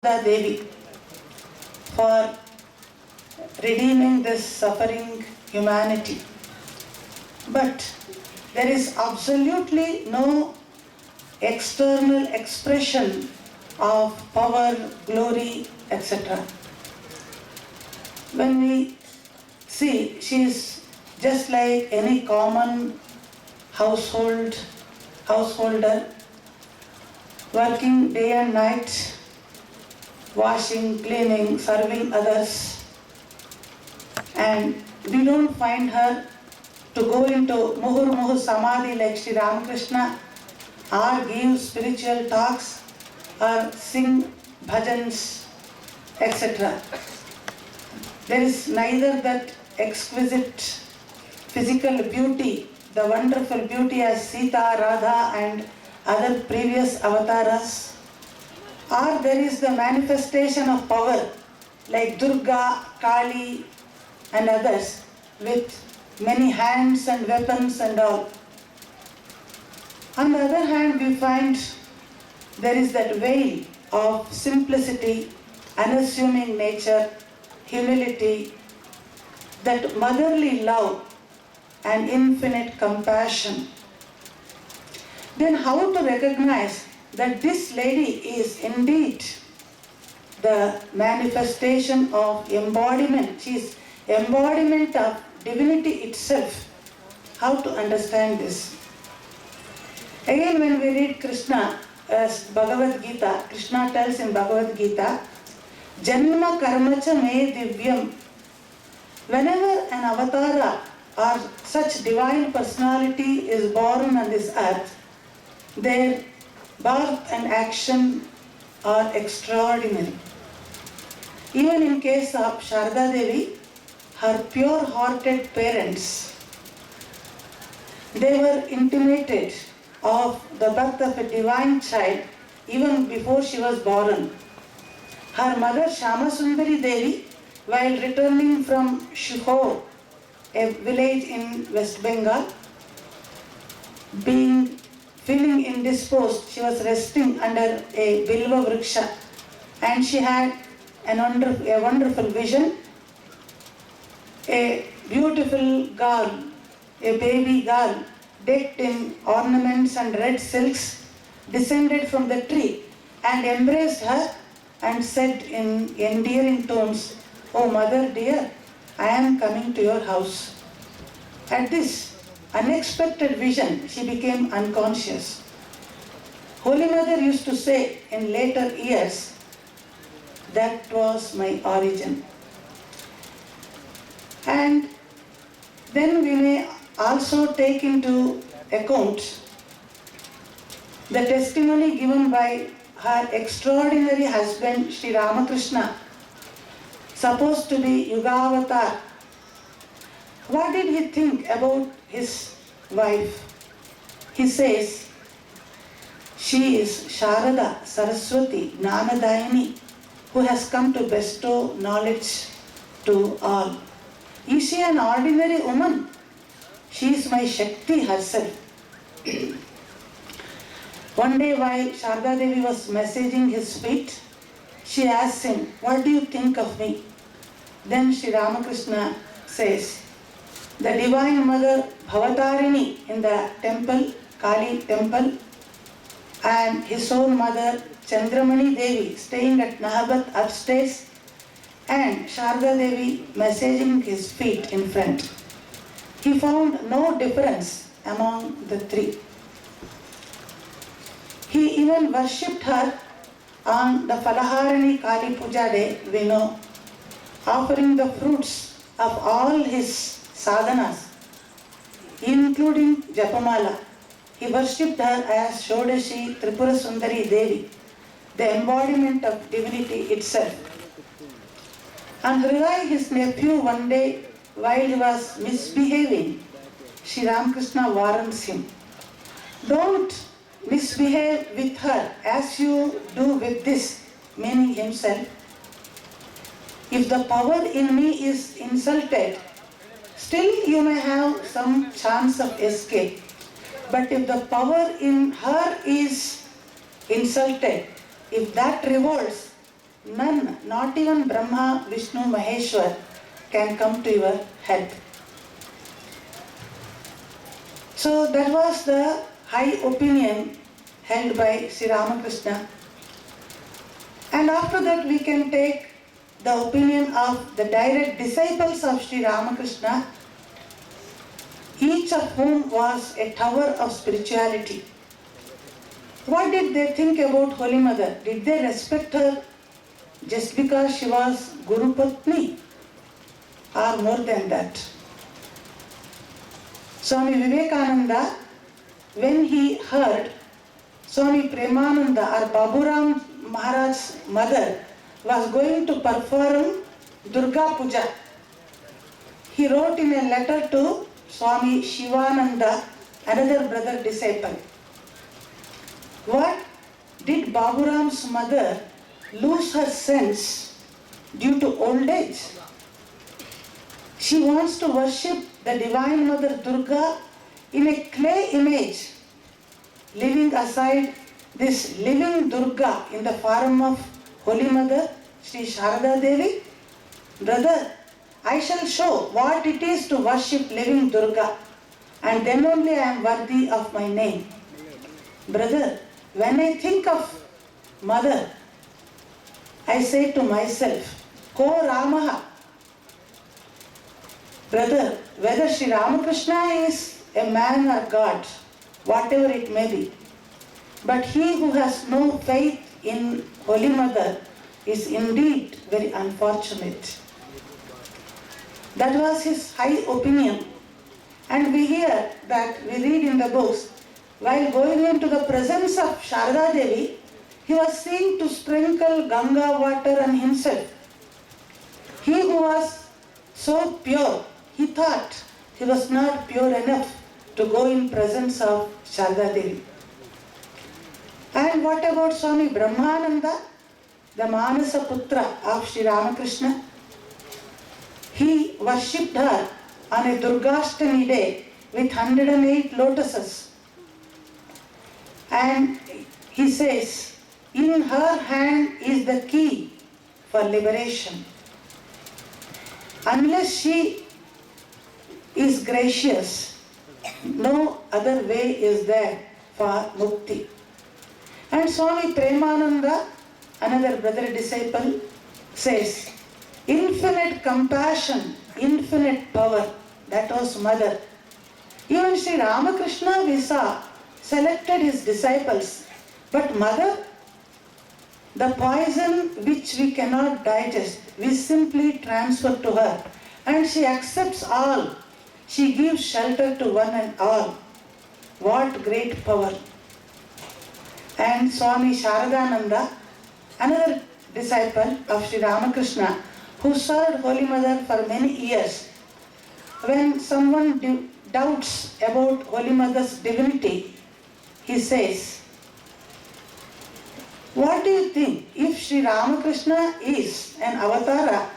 Sarada Devi for redeeming this suffering humanity. But there is absolutely no external expression of power, glory, etc. When we see, she is just like any common householder, working day and night, washing, cleaning, serving others, and we don't find her to go into Muhur Samadhi like Sri Ramakrishna, or give spiritual talks, or sing bhajans, etc. There is neither that exquisite physical beauty, the wonderful beauty as Sita, Radha and other previous avatars, or there is the manifestation of power like Durga, Kali and others with many hands and weapons and all. On the other hand, we find there is that veil of simplicity, unassuming nature, humility, that motherly love and infinite compassion. Then how to recognize that this lady is indeed the manifestation of embodiment? She is embodiment of divinity itself. How to understand this? Again, when we read Krishna as Bhagavad Gita, Krishna tells in Bhagavad Gita, Janma karmacha me divyam. Whenever an avatara or such divine personality is born on this earth, their birth and action are extraordinary. Even in case of Sarada Devi, her pure-hearted parents, they were intimated of the birth of a divine child even before she was born. Her mother Shyamasundari Devi, while returning from Shihor, a village in West Bengal, feeling indisposed, she was resting under a bilva vriksha, and she had a wonderful vision. A beautiful girl, a baby girl, decked in ornaments and red silks, descended from the tree and embraced her and said in endearing tones, "Oh mother dear, I am coming to your house." At this unexpected vision, she became unconscious. Holy Mother used to say in later years, "That was my origin." And then we may also take into account the testimony given by her extraordinary husband Sri Ramakrishna, supposed to be Yugavatar. What did he think about his wife? He says, "She is Sarada, Saraswati, Gnanadayini, who has come to bestow knowledge to all. Is she an ordinary woman? She is my Shakti herself." One day while Sarada Devi was massaging his feet, she asked him, "What do you think of me?" Then Sri Ramakrishna says, "The Divine Mother Bhavatarini in the temple, Kali temple, and his own mother Chandramani Devi staying at Nahabat upstairs, and Sarada Devi massaging his feet in front." He found no difference among the three. He even worshipped her on the Falaharani Kali Puja day, we know, offering the fruits of all his sadhanas, including Japamala. He worshipped her as Shodashi Tripura Sundari Devi, the embodiment of divinity itself. On Hriday, his nephew, one day, while he was misbehaving, Sri Ramakrishna warns him, "Don't misbehave with her as you do with this," meaning himself. "If the power in me is insulted, still you may have some chance of escape. But if the power in her is insulted, if that revolts, none, not even Brahma, Vishnu, Maheshwar, can come to your help. So that was the high opinion held by Sri Ramakrishna. And after that we can take the opinion of the direct disciples of Sri Ramakrishna, each of whom was a tower of spirituality. What did they think about Holy Mother? Did they respect her just because she was Guru Patni, or more than that? Swami Vivekananda, when he heard Swami Premananda or Baburam Maharaj's mother was going to perform Durga Puja, he wrote in a letter to Swami Shivananda, another brother disciple. What? Did Baburam's mother lose her sense due to old age? She wants to worship the Divine Mother Durga in a clay image, leaving aside this living Durga in the form of Holy Mother, Sri Sarada Devi. Brother, I shall show what it is to worship living Durga, and then only I am worthy of my name. Brother, when I think of Mother, I say to myself, Ko Ramaha. Brother, whether Sri Ramakrishna is a man or God, whatever it may be, but he who has no faith in Holy Mother is indeed very unfortunate. That was his high opinion. And we hear that, we read in the books, while going into the presence of Sarada Devi, he was seen to sprinkle Ganga water on himself. He who was so pure, he thought he was not pure enough to go in presence of Sarada Devi. And what about Swami Brahmananda, the Manasa Putra of Sri Ramakrishna? He worshipped her on a Durgashtami day with 108 lotuses. And he says, in her hand is the key for liberation. Unless she is gracious, no other way is there for mukti. And Swami Premananda, another brother disciple, says, infinite compassion, infinite power, that was Mother. Even Sri Ramakrishna, we saw, selected his disciples. But Mother, the poison which we cannot digest, we simply transfer to her. And she accepts all. She gives shelter to one and all. What great power. And Swami Sharadananda, another disciple of Sri Ramakrishna, who served Holy Mother for many years. When someone doubts about Holy Mother's divinity, he says, what do you think? If Sri Ramakrishna is an avatara,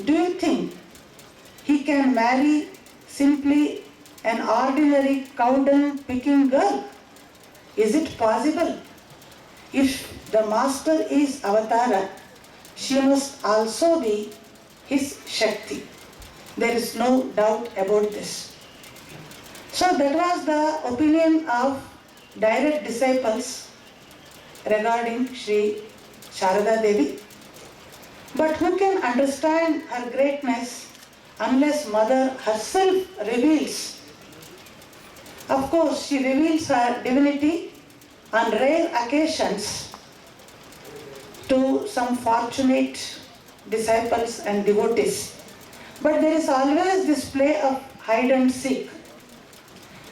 do you think he can marry simply an ordinary cow dung picking girl? Is it possible? If the master is avatara, she must also be his Shakti. There is no doubt about this. So that was the opinion of direct disciples regarding Sri Sarada Devi. But who can understand her greatness unless Mother herself reveals? Of course, she reveals her divinity on rare occasions to some fortunate disciples and devotees. But there is always this play of hide and seek,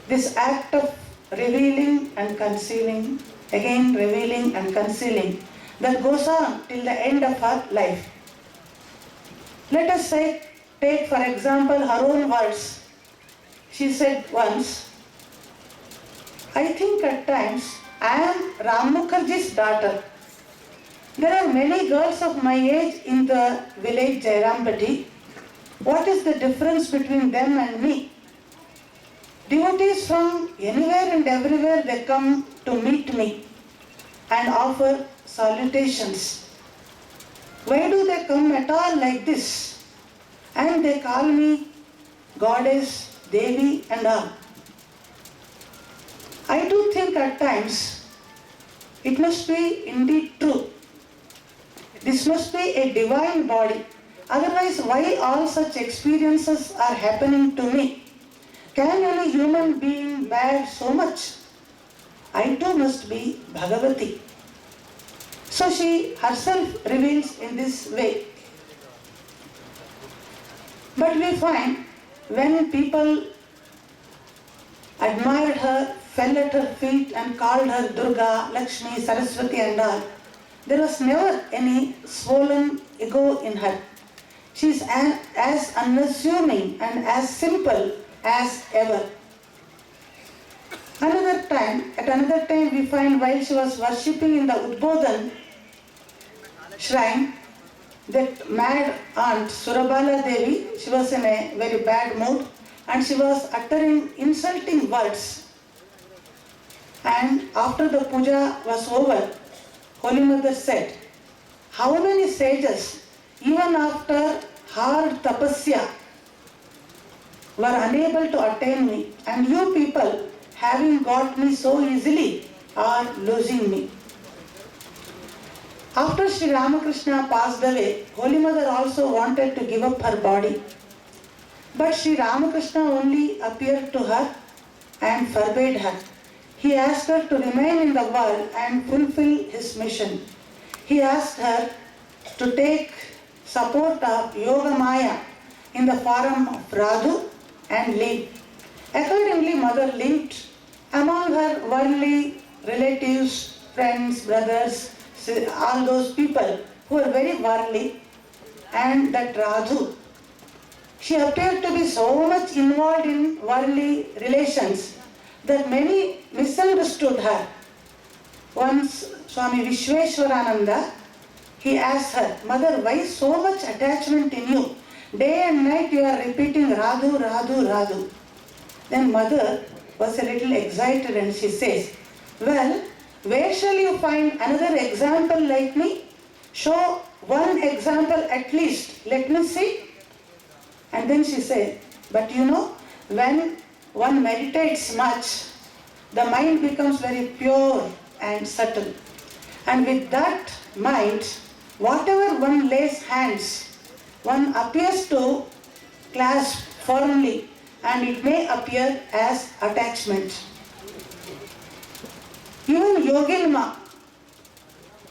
this act of revealing and concealing, again revealing and concealing, that goes on till the end of her life. Let us say, take for example her own words. She said once, I think at times I am Ram Mukherjee's daughter. There are many girls of my age in the village Jairampati. What is the difference between them and me? Devotees from anywhere and everywhere, they come to meet me and offer salutations. Why do they come at all like this? And they call me Goddess, Devi and all. I do think at times it must be indeed true. This must be a divine body. Otherwise, why all such experiences are happening to me? Can any human being bear so much? I too must be Bhagavati. So she herself reveals in this way. But we find when people admired her, fell at her feet and called her Durga, Lakshmi, Saraswati and all, there was never any swollen ego in her. She is as unassuming and as simple as ever. At another time we find while she was worshipping in the Udbodhan shrine, that mad aunt Sarada Devi, she was in a very bad mood and she was uttering insulting words. And after the puja was over, Holy Mother said, how many sages, even after hard tapasya, were unable to attain me, and you people, having got me so easily, are losing me. After Sri Ramakrishna passed away, Holy Mother also wanted to give up her body. But Sri Ramakrishna only appeared to her and forbade her. He asked her to remain in the world and fulfill his mission. He asked her to take support of Yoga Maya in the form of Radhu and leave. Accordingly, Mother linked among her worldly relatives, friends, brothers, all those people who were very worldly, and that Radhu. She appeared to be so much involved in worldly relations that many misunderstood her. Once Swami Vishweshwarananda, he asked her, Mother, why so much attachment in you? Day and night you are repeating Radhu, Radhu, Radhu. Then Mother was a little excited and she says, well, where shall you find another example like me? Show one example at least, let me see. And then she said, but you know, when one meditates much, the mind becomes very pure and subtle. And with that mind, whatever one lays hands, one appears to clasp firmly, and it may appear as attachment. Even Yoginma,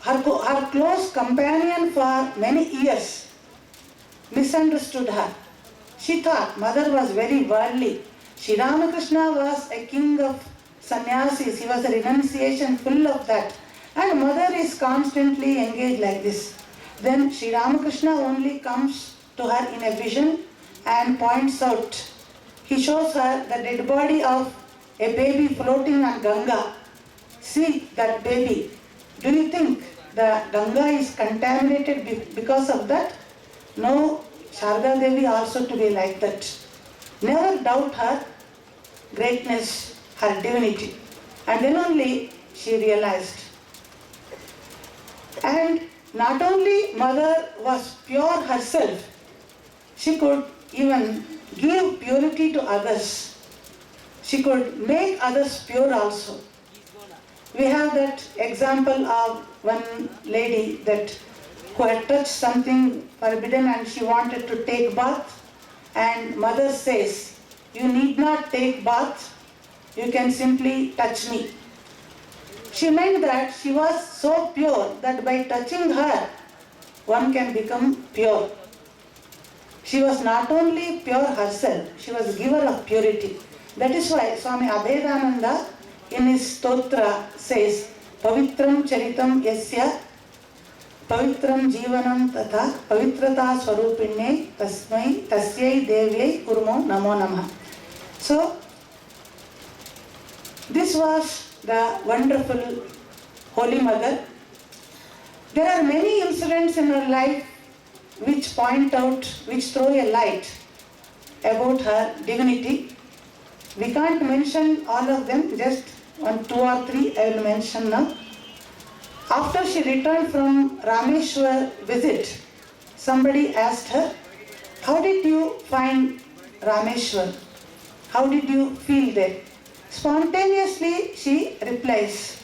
her close companion for many years, misunderstood her. She thought Mother was very worldly. Sri Ramakrishna was a king of sannyasis. He was a renunciation full of that. And Mother is constantly engaged like this. Then Sri Ramakrishna only comes to her in a vision and points out. He shows her the dead body of a baby floating on Ganga. See that baby. Do you think the Ganga is contaminated because of that? No, Sarada Devi also to be like that. Never doubt her greatness, her divinity. And then only she realized. And not only Mother was pure herself, she could even give purity to others. She could make others pure also. We have that example of one lady who had touched something forbidden and she wanted to take bath, and Mother says, you need not take bath, you can simply touch me. She meant that she was so pure that by touching her, one can become pure. She was not only pure herself, she was giver of purity. That is why Swami Abhedananda in his stotra says, Pavitram charitam yasya Pavitram Jivanam Tatha Pavitrata Swarupinne Tasmai Tasyai Devyai Kurmo Namo Namah. So, this was the wonderful Holy Mother. There are many incidents in her life which point out, which throw a light about her divinity. We can't mention all of them, just 1, 2 or 3 I will mention now. After she returned from Rameshwar visit, somebody asked her, how did you find Rameshwar? How did you feel there? Spontaneously she replies,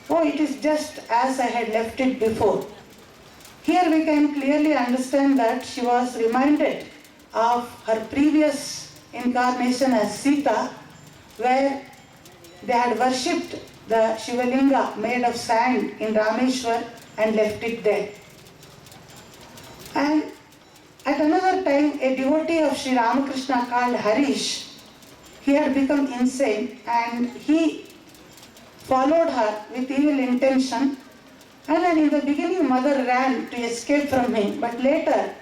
oh, it is just as I had left it before. Here we can clearly understand that she was reminded of her previous incarnation as Sita, where they had worshipped the Shivalinga made of sand in Rameshwar and left it there. And at another time, a devotee of Sri Ramakrishna called Harish, he had become insane and he followed her with evil intention. And then in the beginning, mother ran to escape from him, but later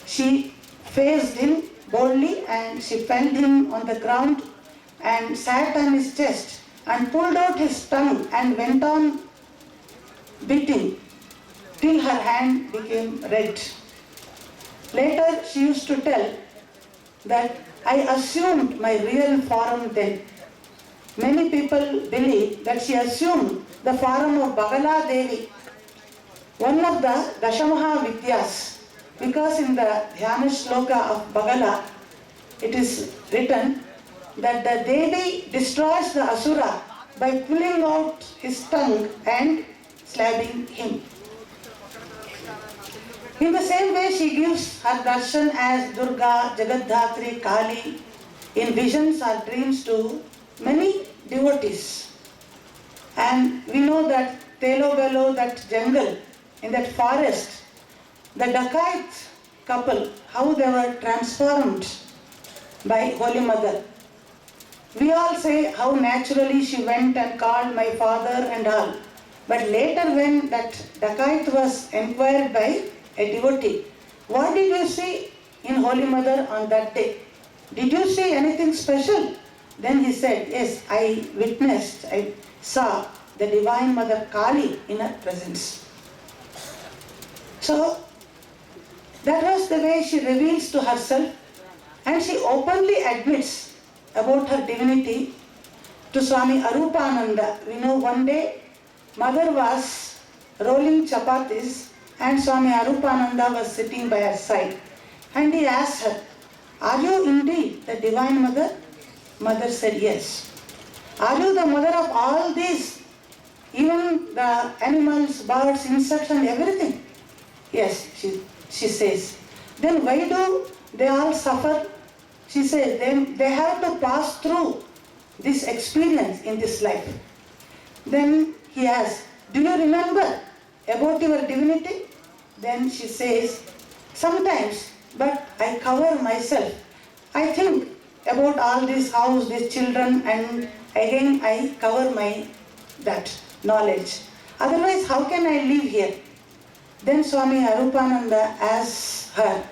she faced him boldly and she felled him on the ground and sat on his chest and pulled out his tongue and went on beating till her hand became red. Later she used to tell that I assumed my real form then. Many people believe that she assumed the form of Sarada Devi, one of the Dashamaha Vidyas, because in the Dhyana Shloka of Bagala it is written that the Devi destroys the Asura by pulling out his tongue and stabbing him. In the same way, she gives her darshan as Durga, Jagadhatri, Kali in visions or dreams to many devotees. And we know that Telo Belo, that jungle, in that forest, the Dacoit couple, how they were transformed by Holy Mother. We all say how naturally she went and called my father and all. But later when that Dacoit was inquired by a devotee, what did you see in Holy Mother on that day? Did you see anything special? Then he said, yes, I witnessed, I saw the Divine Mother Kali in her presence. So that was the way she reveals to herself, and she openly admits about her divinity to Swami Arupananda. We know one day mother was rolling chapatis and Swami Arupananda was sitting by her side, and he asked her, are you indeed the Divine Mother? Mother said, yes. Are you the mother of all these, even the animals, birds, insects and everything? Yes, she says. Then why do they all suffer? She says, then they have to pass through this experience in this life. Then he asks, do you remember about your divinity? Then she says, sometimes, but I cover myself. I think about all this house, these children, and again I cover that knowledge. Otherwise, how can I live here? Then Swami Arupananda asks her,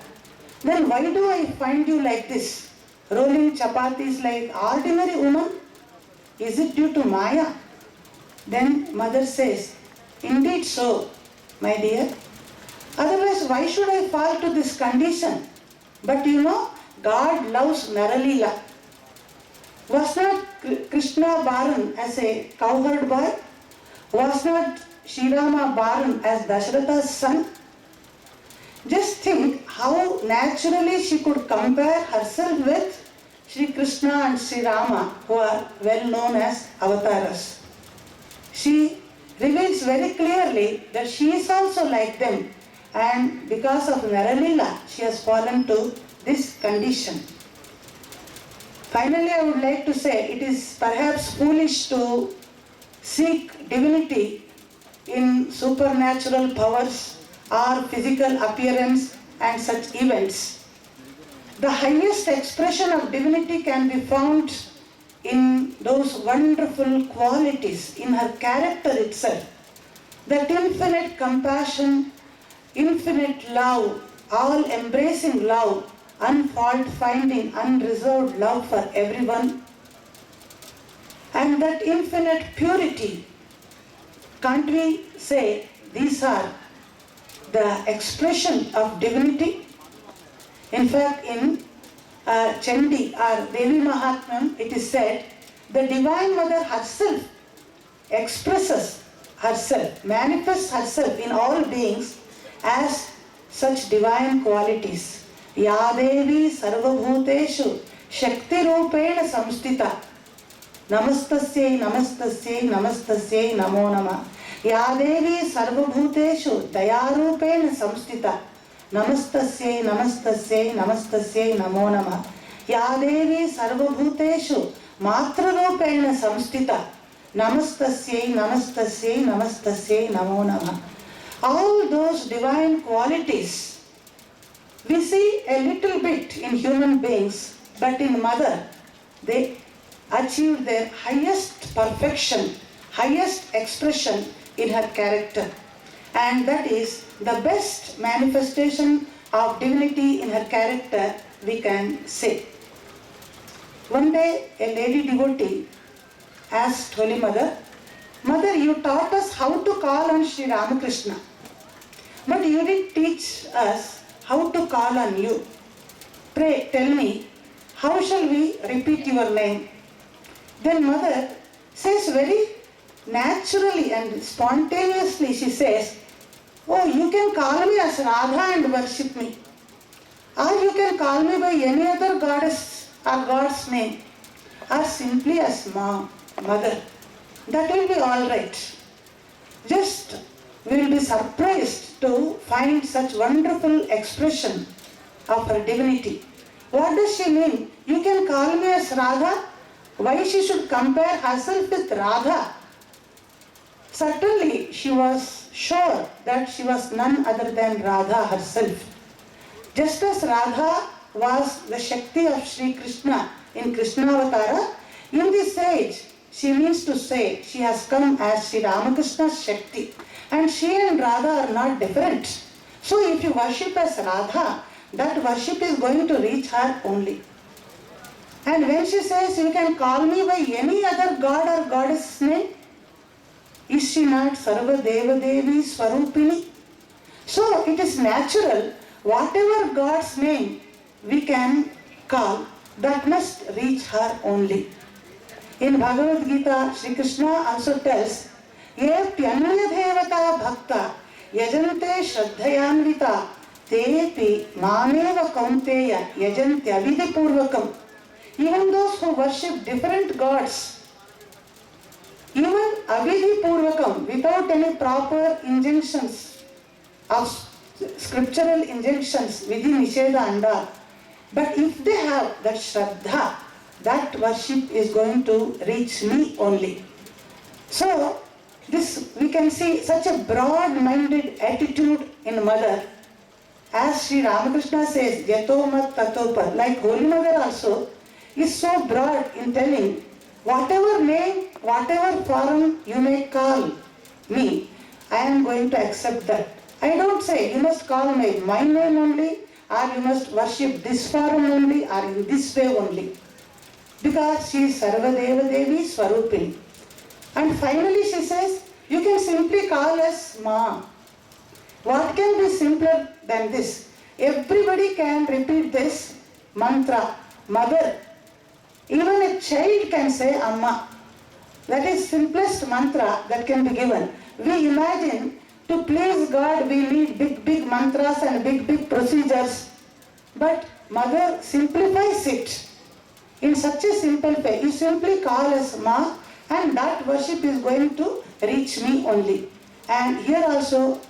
then why do I find you like this, rolling chapatis like ordinary woman? Is it due to Maya? Then mother says, indeed so, my dear. Otherwise, why should I fall to this condition? But you know, God loves Naralila. Was not Krishna born as a cowherd boy? Was not Sri Rama born as Dashratha's son? Just think how naturally she could compare herself with Sri Krishna and Sri Rama, who are well known as avatars. She reveals very clearly that she is also like them, and because of Naralila, she has fallen to this condition. Finally, I would like to say it is perhaps foolish to seek divinity in supernatural powers or physical appearance and such events. The highest expression of divinity can be found in those wonderful qualities in her character itself. That infinite compassion, infinite love, all-embracing love, unfault-finding, unreserved love for everyone, and that infinite purity. Can't we say these are the expression of divinity? In fact, in Chandi or Devi Mahatmyam, it is said, the Divine Mother herself expresses herself, manifests herself in all beings as such divine qualities. Ya Devi Sarvabhuteshu Shakti Rupena Samstita. Namastasyai, Namastasyai, Namastasyai, Namo Nama. Ya Devi Sarvabhuteshu Dayarupena Samstita. Namastasyai, Namastasyai, Namastasyai, Namo Nama. Ya Devi Sarvabhuteshu Matrarupena Samstita. Namastasyai, Namastasyai, Namastasyai, Namo Nama. All those divine qualities we see a little bit in human beings, but in Mother, they achieved their highest perfection, highest expression in her character. And that is the best manifestation of divinity in her character, we can say. One day, a lady devotee asked Holy Mother, Mother, you taught us how to call on Sri Ramakrishna, but you didn't teach us how to call on you. Pray, tell me, how shall we repeat your name? Then Mother says very naturally and spontaneously, she says, oh, you can call me as Radha and worship me. Or you can call me by any other goddess or God's name. Or simply as Mom, Mother. That will be all right. Just we will be surprised to find such wonderful expression of her divinity. What does she mean? You can call me as Radha? Why she should compare herself with Radha? Certainly she was sure that she was none other than Radha herself. Just as Radha was the Shakti of Sri Krishna in Krishnavatara, in this age she means to say she has come as Sri Ramakrishna's Shakti. And she and Radha are not different. So if you worship as Radha, that worship is going to reach her only. And when she says, you can call me by any other god or goddess name, is she not Sarada Devi Swarupini? So it is natural, whatever God's name we can call, that must reach her only. In Bhagavad Gita, Sri Krishna also tells, Ye'pyanya devata bhakta yajante shraddhayanvita tepi mameva kaunteya yajanti avidhi purvakam. Even those who worship different gods, even avidhi purvakam, without any proper injunctions of scriptural injunctions, vidhi nisheda and all, but if they have that shraddha, that worship is going to reach me only. So this we can see such a broad-minded attitude in Mother. As Sri Ramakrishna says, Yato mat tatopa, like Holy Mother also is so broad in telling, whatever name, whatever form you may call me, I am going to accept that. I don't say you must call me my name only, or you must worship this form only, or in this way only. Because she is Sarada Devi Swarupini. And finally she says, you can simply call us Ma. What can be simpler than this? Everybody can repeat this mantra, Mother. Even a child can say Amma. That is simplest mantra that can be given. We imagine to please God we need big mantras and big procedures. But Mother simplifies it in such a simple way. You simply call us Ma, and that worship is going to reach me only. And here also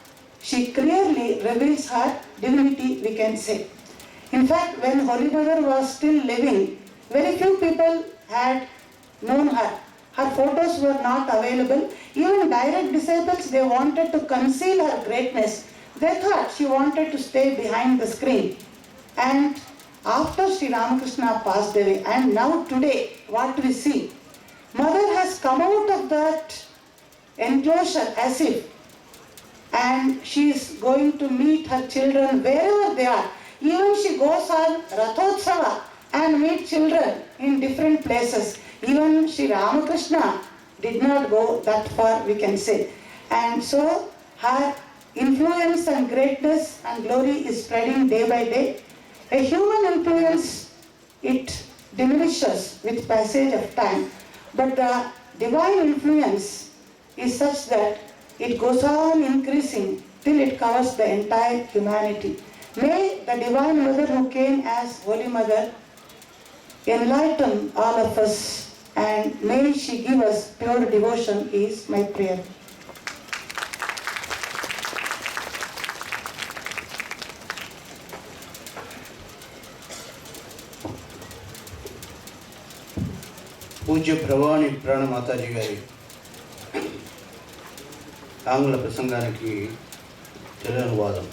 she clearly reveals her divinity, we can say. In fact, when Holy Mother was still living, very few people had known her. Her photos were not available. Even direct disciples, they wanted to conceal her greatness. They thought she wanted to stay behind the screen. And after Sri Ramakrishna passed away, and now today, what we see, Mother has come out of that enclosure as if, and she is going to meet her children wherever they are. Even she goes on Rathotsava and meet children in different places. Even Sri Ramakrishna did not go that far, we can say. And so her influence and greatness and glory is spreading day by day. A human influence, it diminishes with passage of time. But the divine influence is such that it goes on increasing till it covers the entire humanity. May the Divine Mother who came as Holy Mother enlighten all of us, and may she give us pure devotion is my prayer. పూజ్య భవానిప్రాణ మాతాజీ గారి ఆంగ్ల ప్రసంగానికి తెలుగు అనువాదం.